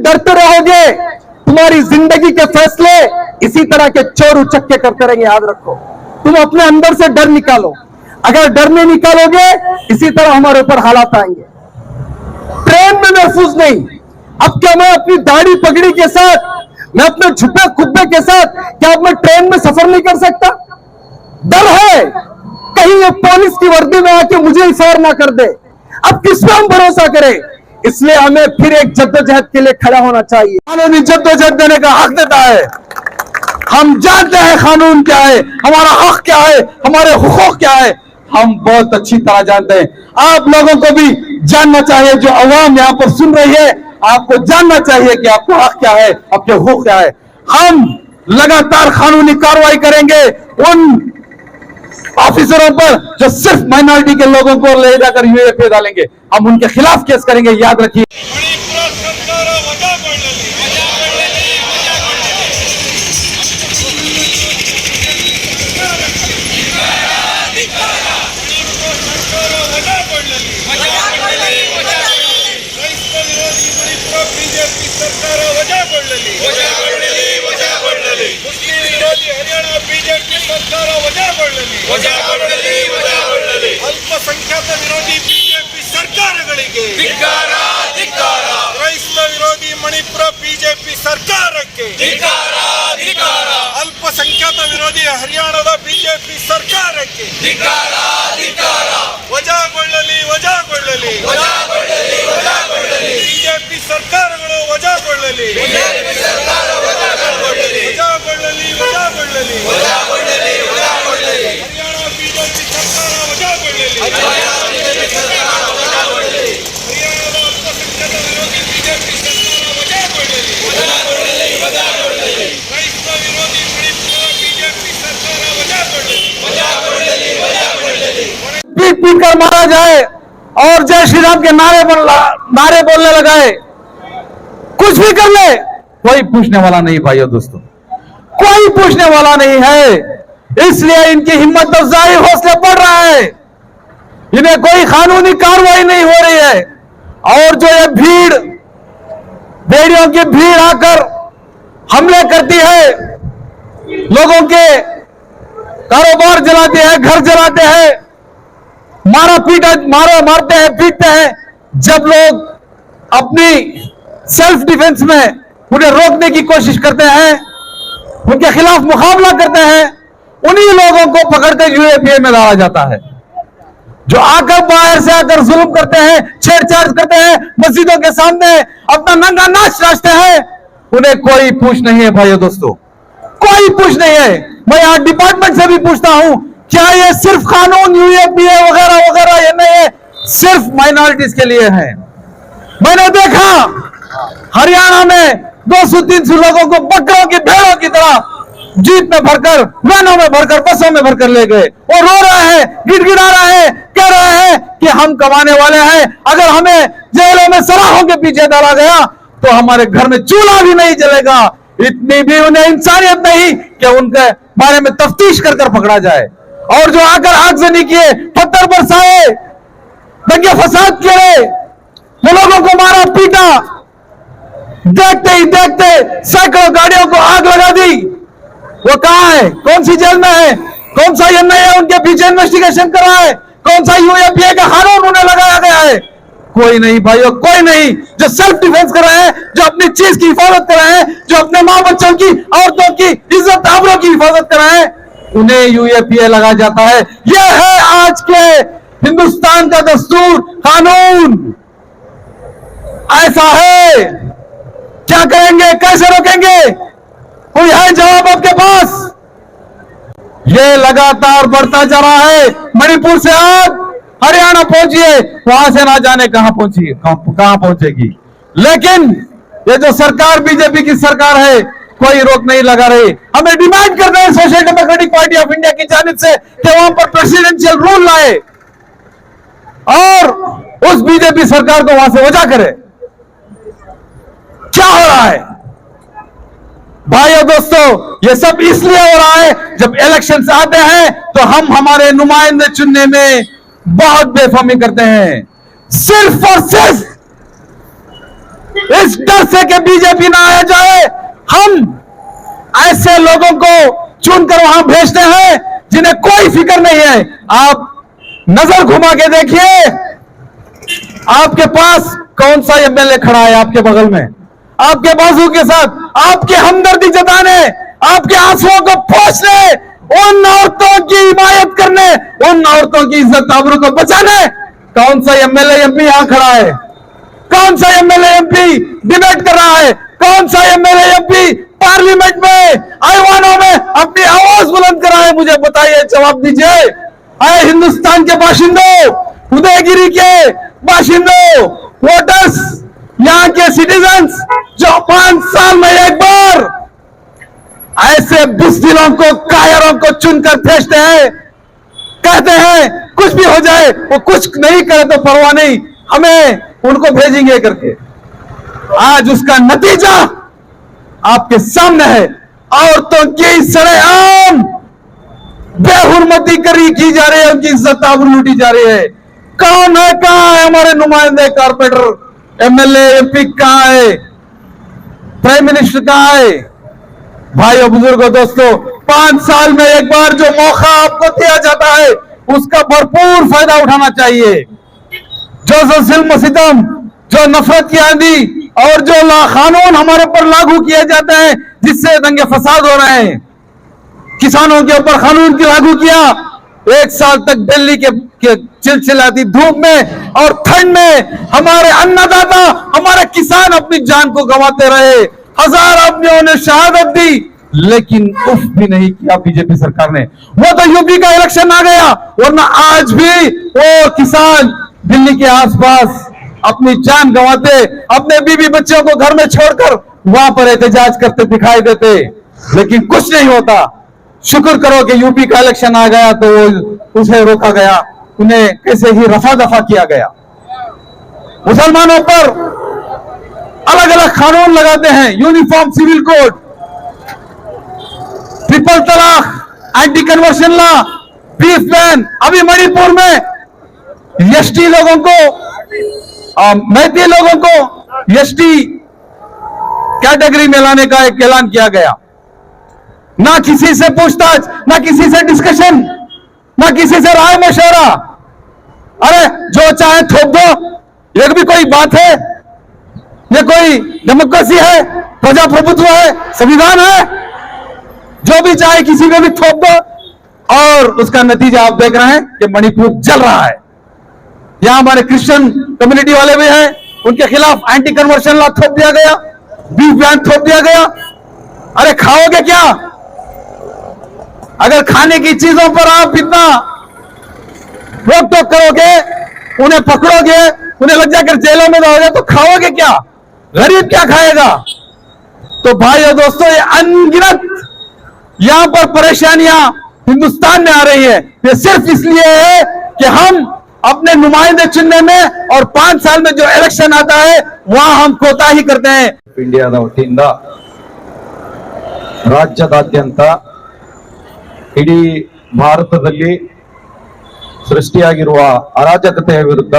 डरते रहोगे, तुम्हारी जिंदगी के फैसले इसी तरह के चोर उचक्के करते रहेंगे। याद रखो, तुम अपने अंदर से डर निकालो। अगर डर नहीं निकालोगे, इसी तरह हमारे ऊपर हालात आएंगे। ट्रेन में महफूज नहीं। अब क्या मैं अपनी दाढ़ी पगड़ी के साथ, मैं अपने झुके खुब्बे के साथ, क्या अब मैं ट्रेन में सफर नहीं कर सकता? डर है कहीं ये पुलिस की वर्दी में आके मुझे ही सवार ना कर दे। अब किस पे हम भरोसा करें? इसलिए हमें फिर एक जद्दोजहद के लिए खड़ा होना चाहिए। कानूनी जद्दोजहद देने का हक देता है। हम जानते हैं कानून क्या है, हमारा हक क्या है, हमारे हुकूक क्या है, हम बहुत अच्छी तरह जानते हैं। आप लोगों को भी जानना चाहिए, जो अवाम यहां पर सुन रही है, आपको जानना चाहिए कि आपका हक क्या है, आपके हुकूक क्या है। हम लगातार कानूनी कार्रवाई करेंगे उन ऑफिसरों पर जो सिर्फ माइनॉरिटी के लोगों को ले जाकर यूएपीए डालेंगे। हम उनके खिलाफ केस करेंगे, याद रखिए। ಅಲ್ಪಸಂಖ್ಯಾತ ವಿರೋಧಿ ಬಿಜೆಪಿ ಸರ್ಕಾರಗಳಿಗೆ ಧಿಕ್ಕಾರ, ಧಿಕ್ಕಾರ. ಕ್ರೈಸ್ತ ವಿರೋಧಿ ಮಣಿಪುರ ಬಿಜೆಪಿ ಸರ್ಕಾರಕ್ಕೆ ಧಿಕ್ಕಾರ, ಧಿಕ್ಕಾರ. ಅಲ್ಪಸಂಖ್ಯಾತ ವಿರೋಧಿ ಹರಿಯಾಣದ ಬಿಜೆಪಿ ಸರ್ಕಾರಕ್ಕೆ ಧಿಕ್ಕಾರ, ಧಿಕ್ಕಾರ. ವಜಾಗೊಳ್ಳಲಿ, ವಜಾಗೊಳ್ಳಲಿ, ವಜಾಗೊಳ್ಳಲಿ, ವಜಾಗೊಳ್ಳಲಿ. ಬಿಜೆಪಿ ಸರ್ಕಾರಗಳು ವಜಾಗೊಳ್ಳಲಿ, ಬಿಜೆಪಿ ಸರ್ಕಾರ ವಜಾಗೊಳ್ಳಲಿ, ವಜಾಗೊಳ್ಳಲಿ, ವಜಾಗೊಳ್ಳಲಿ, ವಜಾಗೊಳ್ಳಲಿ, ವಜಾಗೊಳ್ಳಲಿ. ಹರಿಯಾಣ ಬಿಜೆಪಿ ಸರ್ಕಾರ ವಜಾಗೊಳ್ಳಲಿ, ಹರಿಯಾಣ ಬಿಜೆಪಿ ಸರ್ಕಾರ ವಜಾಗೊಳ್ಳಲಿ. ಹರಿಯಾಣದ ಅಲ್ಪಸಂಖ್ಯಾತ ವಿರೋಧಿ ಬಿಜೆಪಿ ಸರ್ಕಾರ ವಜಾಗೊಳ್ಳಲಿ, ವಜಾಗೊಳ್ಳಲಿ, ವಜಾಗೊಳ್ಳಲಿ. ಕ್ರೈಸ್ತ ವಿರೋಧಿ ಮಣಿಪುರ ಬಿಜೆಪಿ ಸರ್ಕಾರ ವಜಾಗೊಳ್ಳಲಿ, ವಜಾಗೊಳ್ಳಲಿ, ವಜಾಗೊಳ್ಳಲಿ. पीट पीट कर मारा जाए और जय श्री राम के नारे बोलने लगाए, कुछ भी कर ले, कोई पूछने वाला नहीं। भाइयों दोस्तों, कोई पूछने वाला नहीं है। इसलिए इनकी हिम्मत अफजाई, हौसले बढ़ रहा है। इन्हें कोई कानूनी कार्रवाई नहीं हो रही है। और जो ये भीड़, बेड़ियों की भीड़ आकर हमले करती है, लोगों के कारोबार जलाते हैं, घर जलाते हैं, मारते हैं, पीटते हैं। जब लोग अपनी सेल्फ डिफेंस में उन्हें रोकने की कोशिश करते हैं, उनके खिलाफ मुकाबला करते हैं, उन्हीं लोगों को पकड़कर यूएपीए में डाला जाता है। जो आकर बाहर से आकर जुल्म करते हैं, छेड़छाड़ करते हैं, मस्जिदों के सामने अपना नंगा नाच नाचते हैं, उन्हें कोई पूछ नहीं है। भाइयों दोस्तों, कोई पूछ नहीं है। मैं यहां डिपार्टमेंट से भी पूछता हूं, क्या ये सिर्फ कानून यूएपीए वगैरह वगैरह ये नहीं है, सिर्फ माइनॉरिटीज के लिए है? मैंने देखा हरियाणा में 200-300 लोगों को बकरों की, भेड़ों की तरह जीप में भरकर, वैनों में भरकर, बसों में भरकर ले गए और रो रहे हैं, गिड़गिड़ा रहे हैं, कह रहे हैं कि हम कमाने वाले हैं। अगर हमें जेलों में सलाखों के पीछे डाला गया तो हमारे घर में चूल्हा भी नहीं जलेगा। इतनी भी उन्हें इंसानियत नहीं कि उनके बारे में तफ्तीश कर कर पकड़ा जाए। और जो आकर आगजनी किए, पत्थर बरसाए, दंगे फसाद किए, वो लोगों को मारा पीटा, देखते ही देखते सैकड़ों गाड़ियों को आग लगा दी। वो कहां है? कौन सी जेल में है? कौन सा एनआईए उनके पीछे इन्वेस्टिगेशन कर रहा है? कौन सा यूएपीए का कानून उन्हें लगाया गया है? कोई नहीं भाइयों, कोई नहीं। जो सेल्फ डिफेंस कर रहे हैं, जो अपनी चीज की हिफाजत कर रहे हैं, जो अपने मां बच्चों की, औरतों की इज्जत आबरू की हिफाजत कर रहे हैं, उन्हें यूएपीए लगा जाता है। यह है आज के हिंदुस्तान का दस्तूर, कानून। ऐसा है, क्या करेंगे, कैसे रोकेंगे? कोई है जवाब आपके पास? यह लगातार बढ़ता जा रहा है। मणिपुर से आप हरियाणा पहुंचिए, वहां से ना जाने कहां पहुंचेगी। लेकिन ये जो सरकार बीजेपी की सरकार है, कोई रोक नहीं लगा रही। हमें डिमांड करते हैं social democratic party of India की जानिब से कि वहां पर प्रेसिडेंशियल रूल लाए और उस बीजेपी सरकार को वहां से वजह करे। क्या हो रहा है भाइयों दोस्तों? ये सब इसलिए हो रहा है, जब इलेक्शंस आते हैं तो हम हमारे नुमाइंदे चुनने में बहुत बेफहमी करते हैं। सिर्फ और सिर्फ इस डर से कि बीजेपी ना आ जाए, हम ऐसे लोगों को चुनकर वहां भेजते हैं जिन्हें कोई फिक्र नहीं है। आप नजर घुमा के देखिए, आपके पास कौन सा एमएलए खड़ा है आपके बगल में, आपके बाजू के साथ, आपकी हमदर्दी जताने, आपके आंसुओं को पोंछने, उन औरतों की हिमायत करने, उन औरतों की इज्जत आबरू को बचाने कौन सा एमएलए एमपी यहां खड़ा है? कौन सा एमएलए एमपी डिबेट कर रहा है? कौन सा एमएलए एमपी पार्लियामेंट में, ऐवानों में अपनी आवाज बुलंद कर रहा है? मुझे बताइए, जवाब दीजिए। आए हिंदुस्तान के बाशिंदों, उदयगिरी के बाशिंदों, वोटर्स, यहां के सिटीजन्स जो 5 साल में एक बार ऐसे बुज़दिलों को, कायरों को चुनकर भेजते हैं, कहते हैं कुछ भी हो जाए, वो कुछ नहीं करे तो परवाह नहीं, हमें उनको भेजेंगे करके। आज उसका नतीजा आपके सामने है। औरतों की सरेआम बेहुरमती की जा रही है, उनकी इज्जत आबरू लूटी जा रही है। कौन है, कहां है हमारे नुमाइंदे, कारपोरेटर, एमएलए, एमपी कहां है? प्राइम मिनिस्टर कहां है? भाइयों, बुजुर्गों, दोस्तों, 5 साल में एक बार जो मौका आपको दिया जाता है उसका भरपूर फायदा उठाना चाहिए। जो जुल्म सितम, जो नफरत की आंधी और जो लाकानून हमारे ऊपर लागू किए जाते हैं, जिससे दंगे फसाद हो रहे हैं, किसानों के ऊपर कानून की लागू किया, 1 साल तक दिल्ली के चिलचिलाती धूप में और ठंड में हमारे अन्नदाता, हमारे किसान अपनी जान को गंवाते रहे, 1000 आदमियों ने शहादत दी, लेकिन उफ भी नहीं किया बीजेपी सरकार ने। वो तो यूपी का इलेक्शन आ गया, वरना आज भी वो किसान दिल्ली के आसपास अपनी जान गंवाते, अपने बीवी बच्चों को घर में छोड़कर वहां पर एहतजाज करते दिखाई देते, लेकिन कुछ नहीं होता। शुक्र करो कि यूपी का इलेक्शन आ गया तो उसे रोका गया, उन्हें कैसे ही रफा दफा किया गया। मुसलमानों पर अलग अलग कानून लगाते हैं, यूनिफॉर्म सिविल कोड, ट्रिपल तलाक, एंटी कन्वर्शन लॉ, पीस बैन, अभी मणिपुर में एसटी लोगों को, मैती लोगों को एसटी कैटेगरी में लाने का एक ऐलान किया गया। ना किसी से पूछताछ, ना किसी से डिस्कशन, ना किसी से राय मशवरा, अरे जो चाहे थोप दो। ये भी कोई बात है? ये कोई डेमोक्रेसी है, प्रजाप्रभुत्व है, संविधान है? जो भी चाहे किसी को भी थोप दो, और उसका नतीजा आप देख रहे हैं कि मणिपुर जल रहा है। यहां हमारे क्रिश्चियन कम्युनिटी वाले भी हैं, उनके खिलाफ एंटी कन्वर्शन लॉ थोप दिया गया, बीफ बैन थोप दिया गया। अरे खाओगे क्या? अगर खाने की चीजों पर आप इतना रोक टोक करोगे, उन्हें पकड़ोगे, उन्हें लग जाकर जेलों में रहोगे, तो खाओगे क्या? गरीब क्या खाएगा? तो भाइयों, दोस्तों, ये अनगिनत यहां पर परेशानियां हिंदुस्तान में आ रही है। ये सिर्फ इसलिए है कि हम अपने नुमाइंदे चुनने में और 5 साल में जो इलेक्शन आता है वहां हम कोताही करते हैं। ಇಂಡಿಯಾದ ವತಿಯಿಂದ ರಾಜ್ಯದಾದ್ಯಂತ ಇಡೀ ಭಾರತದಲ್ಲಿ ಸೃಷ್ಟಿಯಾಗಿರುವ ಅರಾಜಕತೆಯ ವಿರುದ್ಧ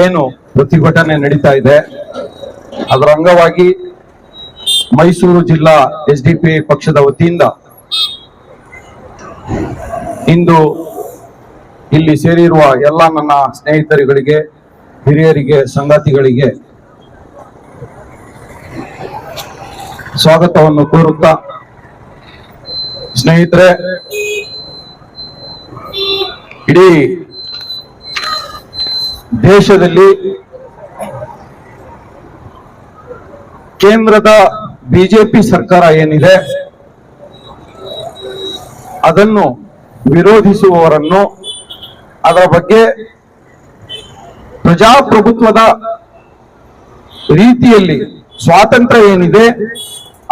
ಏನು ಪ್ರತಿಭಟನೆ ನಡೀತಾ ಇದೆ, ಅದರ ಅಂಗವಾಗಿ ಮೈಸೂರು ಜಿಲ್ಲಾ ಎಸ್ಡಿಪಿ ಪಕ್ಷದ ವತಿಯಿಂದ ಇಂದು ಇಲ್ಲಿ ಸೇರಿರುವ ಎಲ್ಲ ನನ್ನ ಸ್ನೇಹಿತರುಗಳಿಗೆ, ಹಿರಿಯರಿಗೆ, ಸಂಗಾತಿಗಳಿಗೆ ಸ್ವಾಗತವನ್ನು ಕೋರುತ್ತಾ, ಸ್ನೇಹಿತರೆ, ಇಡೀ ದೇಶದಲ್ಲಿ ಕೇಂದ್ರದ ಬಿಜೆಪಿ ಸರ್ಕಾರ ಏನಿದೆ ಅದನ್ನು ವಿರೋಧಿಸುವವರನ್ನು, ಅದರ ಬಗ್ಗೆ ಪ್ರಜಾಪ್ರಭುತ್ವದ ರೀತಿಯಲ್ಲಿ ಸ್ವಾತಂತ್ರ್ಯ ಏನಿದೆ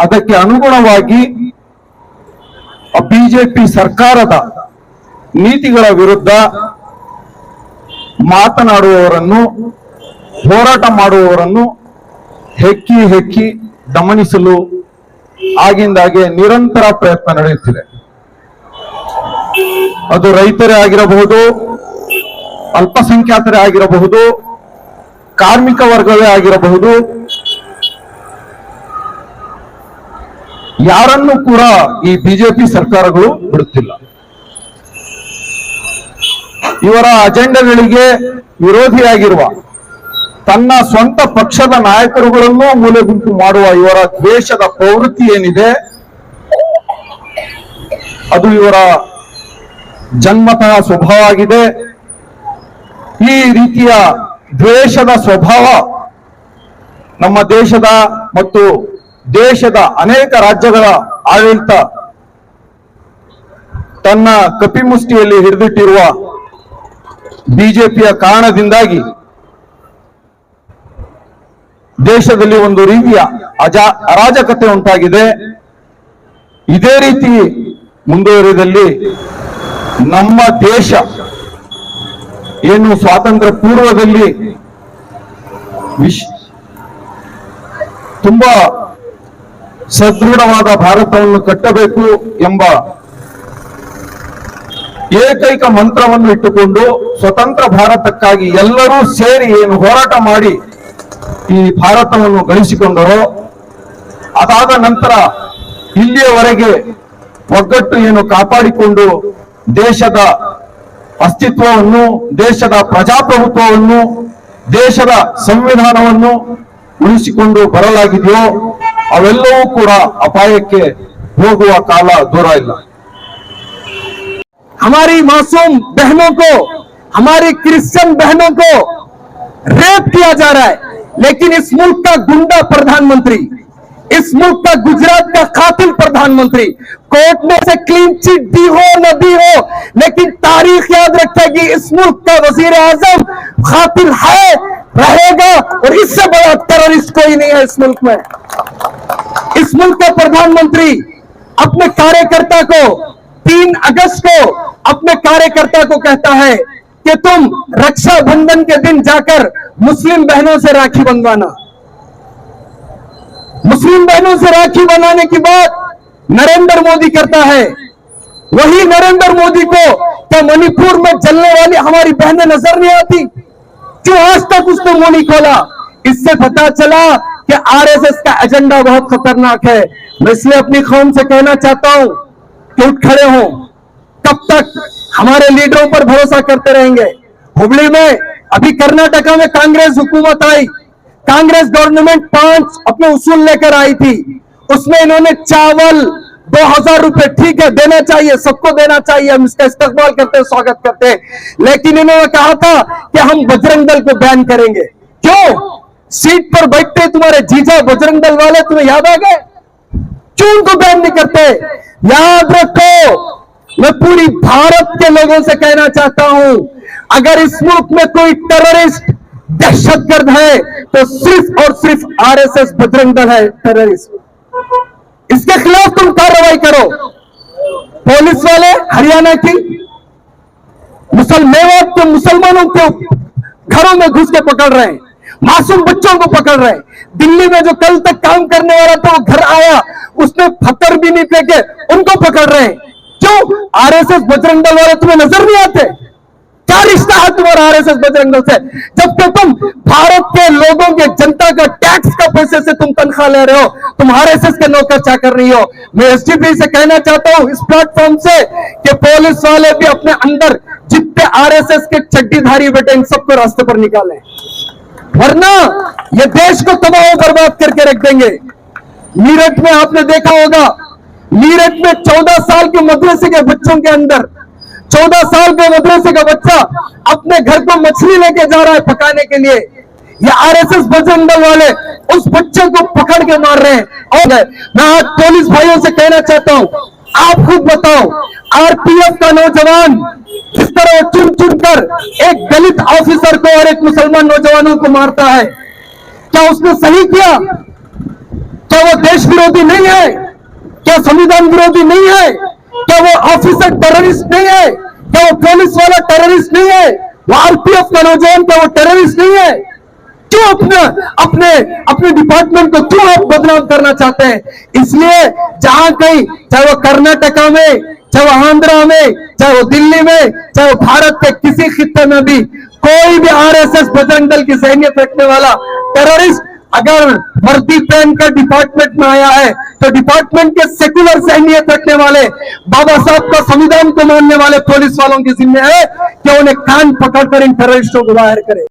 ಅದಕ್ಕೆ ಅನುಗುಣವಾಗಿ ಬಿಜೆಪಿ ಸರ್ಕಾರದ ನೀತಿಗಳ ವಿರುದ್ಧ ಮಾತನಾಡುವವರನ್ನು, ಹೋರಾಟ ಮಾಡುವವರನ್ನು ಹೆಕ್ಕಿ ಹೆಕ್ಕಿ ದಮನಿಸಲು ಆಗಿಂದಾಗೆ ನಿರಂತರ ಪ್ರಯತ್ನ ನಡೆಯುತ್ತಿದೆ. ಅದು ರೈತರೇ ಆಗಿರಬಹುದು, ಅಲ್ಪಸಂಖ್ಯಾತರೇ ಆಗಿರಬಹುದು, ಕಾರ್ಮಿಕ ವರ್ಗವೇ ಆಗಿರಬಹುದು, ಯಾರನ್ನೂ ಕೂಡ ಈ ಬಿಜೆಪಿ ಸರ್ಕಾರಗಳು ಬಿಡುತ್ತಿಲ್ಲ. ಇವರ ಅಜೆಂಡಾಗಳಿಗೆ ವಿರೋಧಿಯಾಗಿರುವ ತನ್ನ ಸ್ವಂತ ಪಕ್ಷದ ನಾಯಕರುಗಳನ್ನೂ ಮೂಲೆಗುಂಪು ಮಾಡುವ ಇವರ ದ್ವೇಷದ ಪ್ರವೃತ್ತಿ ಏನಿದೆ, ಅದು ಇವರ ಜನ್ಮತಃ ಸ್ವಭಾವ ಆಗಿದೆ. ಈ ರೀತಿಯ ದ್ವೇಷದ ಸ್ವಭಾವ ನಮ್ಮ ದೇಶದ ಮತ್ತು ದೇಶದ ಅನೇಕ ರಾಜ್ಯಗಳ ಆಡಳಿತ ತನ್ನ ಕಪಿಮುಷ್ಟಿಯಲ್ಲಿ ಹಿಡಿದಿಟ್ಟಿರುವ ಬಿಜೆಪಿಯ ಕಾರಣದಿಂದಾಗಿ ದೇಶದಲ್ಲಿ ಒಂದು ರೀತಿಯ ಅರಾಜಕತೆ ಉಂಟಾಗಿದೆ. ಇದೇ ರೀತಿ ಮುಂದುವರಿದಲ್ಲಿ ನಮ್ಮ ದೇಶ ಏನು ಸ್ವಾತಂತ್ರ್ಯ ಪೂರ್ವದಲ್ಲಿ ತುಂಬಾ ಸದೃಢವಾದ ಭಾರತವನ್ನು ಕಟ್ಟಬೇಕು ಎಂಬ ಏಕೈಕ ಮಂತ್ರವನ್ನು ಇಟ್ಟುಕೊಂಡು ಸ್ವತಂತ್ರ ಭಾರತಕ್ಕಾಗಿ ಎಲ್ಲರೂ ಸೇರಿ ಏನು ಹೋರಾಟ ಮಾಡಿ ಈ ಭಾರತವನ್ನು ಗಳಿಸಿಕೊಂಡರೋ, ಅದಾದ ನಂತರ ಇಲ್ಲಿಯವರೆಗೆ ಒಗ್ಗಟ್ಟು ಏನು ಕಾಪಾಡಿಕೊಂಡು ದೇಶದ ಅಸ್ತಿತ್ವವನ್ನು, ದೇಶದ ಪ್ರಜಾಪ್ರಭುತ್ವವನ್ನು, ದೇಶದ ಸಂವಿಧಾನವನ್ನು ಉಳಿಸಿಕೊಂಡು ಬರಲಾಗಿದೆಯೋ ಅವೆಲ್ಲವೂ ಕೂಡ ಅಪಾಯಕ್ಕೆ ಹೋಗುವ ಕಾಲ ದೂರ ಇಲ್ಲ. हमारी मासूम बहनों को, हमारी क्रिश्चियन बहनों को रेप किया जा रहा है, लेकिन इस मुल्क का गुंडा प्रधानमंत्री, इस मुल्क का गुजरात का कातिल प्रधानमंत्री कोर्ट में से क्लीन चिट दी हो न दी हो, लेकिन तारीख याद रखेगी इस मुल्क का वजीर आजम कातिल है, रहेगा, और इससे बड़ा टेररिस्ट कोई नहीं है इस मुल्क में। इस मुल्क का प्रधानमंत्री अपने कार्यकर्ता को 3 अगस्त को अपने कार्यकर्ता को कहता है कि तुम रक्षाबंधन के दिन जाकर मुस्लिम बहनों से राखी बंधवाना। मुस्लिम बहनों से राखी बनाने की बात नरेंद्र मोदी करता है। वही नरेंद्र मोदी को क्या मणिपुर में जलने वाली हमारी बहनें नजर नहीं आती? क्यों आज तक उसने मुंह नहीं खोला? इससे पता चला कि आरएसएस का एजेंडा बहुत खतरनाक है। मैं इसलिए अपनी कौम से कहना चाहता हूं कि उठ खड़े हो। कब तक हमारे लीडरों पर भरोसा करते रहेंगे? हुबली में अभी कर्नाटका में कांग्रेस हुकूमत आई, कांग्रेस गवर्नमेंट 5 अपने उसूल लेकर आई थी। उसमें इन्होंने चावल 2000 रुपए, ठीक है देना चाहिए, सबको देना चाहिए, हम इसका इस्तेमाल करते हैं, स्वागत करते हैं, लेकिन इन्होंने कहा था कि हम बजरंग दल को बैन करेंगे। क्यों? सीट पर बैठते तुम्हारे जीजा बजरंग दल वाले तुम्हें याद आ गए? क्यों उनको बैन नहीं करते? याद रखो, मैं पूरी भारत के लोगों से कहना चाहता हूं, अगर इस मुल्क में कोई टेररिस्ट, दहशतगर्द है तो सिर्फ और सिर्फ आरएसएस बजरंग दल है टेररिस्ट। इसके खिलाफ तुम कार्रवाई करो। पुलिस वाले हरियाणा की मेवात के मुसलमानों को घरों में घुस के पकड़ रहे हैं, मासूम बच्चों को पकड़ रहे हैं। दिल्ली में जो कल तक काम करने वाला था वो घर आया, उसने पत्थर भी नहीं फेंके, उनको पकड़ रहे हैं। क्यों? आरएसएस बजरंग दल वाले तुम्हें नजर नहीं आते? क्या रिश्ता है तुम्हारा आरएसएस बजरंग दल से? जबकि तुम भारत के लोगों के, जनता का टैक्स का पैसे से तुम तनख्वाह ले रहे हो, तुम आरएसएस के नौकर चाकर नहीं हो। मैं एसडीपी से कहना चाहता हूं इस प्लेटफॉर्म से कि पुलिस वाले भी अपने अंदर जितने आरएसएस के चड्डीधारी बेटे इन सबको रास्ते पर निकालें, वरना ये देश को तबाह बर्बाद करके रख देंगे। मीरठ में आपने देखा होगा, मीरठ में 14 साल के मदरसे के बच्चों के अंदर 14 साल के मदरसे का बच्चा अपने घर को मछली लेके जा रहा है पकाने के लिए। ये आरएसएस बजरंग दल वाले उस बच्चे को पकड़ के मार रहे हैं। और मैं आज पुलिस भाइयों से कहना चाहता हूं, आप खुद बताओ, आरपीएफ का नौजवान जिस तरह चुन चुन कर एक दलित ऑफिसर को और एक मुसलमान नौजवानों को मारता है, क्या उसने सही किया? क्या वो देश विरोधी नहीं है? क्या संविधान विरोधी नहीं है? क्या वो ऑफिसर टेररिस्ट नहीं है? क्या वो पुलिस वाला टेररिस्ट नहीं है? वो आरपीएफ का नौजवान क्या वो टेररिस्ट नहीं है? क्यों अपने डिपार्टमेंट को क्यों आप बदनाम करना चाहते हैं? इसलिए जहां कहीं, चाहे वो कर्नाटका में, चाहे वो आंध्रा में, चाहे वो दिल्ली में, चाहे वो भारत के किसी खित्ते में भी कोई भी आरएसएस बजरंग दल की सैनियत रखने वाला टेररिस्ट अगर वर्दी पहनकर डिपार्टमेंट में आया है तो डिपार्टमेंट के सेकुलर सैनियत रखने वाले बाबा साहब का संविधान को मानने वाले पुलिस वालों की जिम्मे है कि उन्हें कान पकड़कर इन टेररिस्टों को बाहर करे।